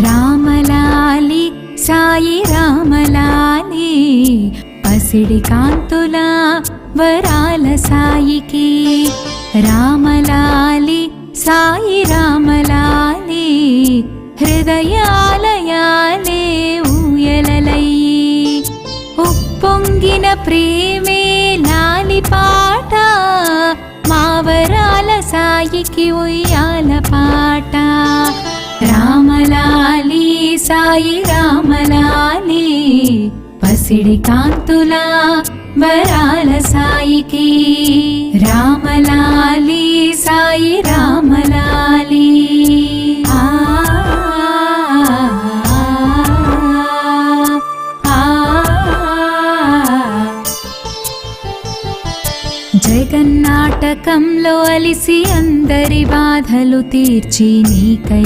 రామలాలి సాయి రామలాలి పసిడి కాంతుల వరాల సాయికి రామలాలి సాయి రామలాలి హృదయాలయాలే ఊయలలయ్యి ఉప్పొంగిన ప్రేమే లాలి పాట మా వరాల సాయికి ఉయ్యాల పాట రామలాలి సాయి రామలాలి పసిడి కాంతుల వరాల సాయికి రామలాలి సాయి రామలాలి జగన్నాటకంలో అలిసి అందరి బాధలు తీర్చి నీకై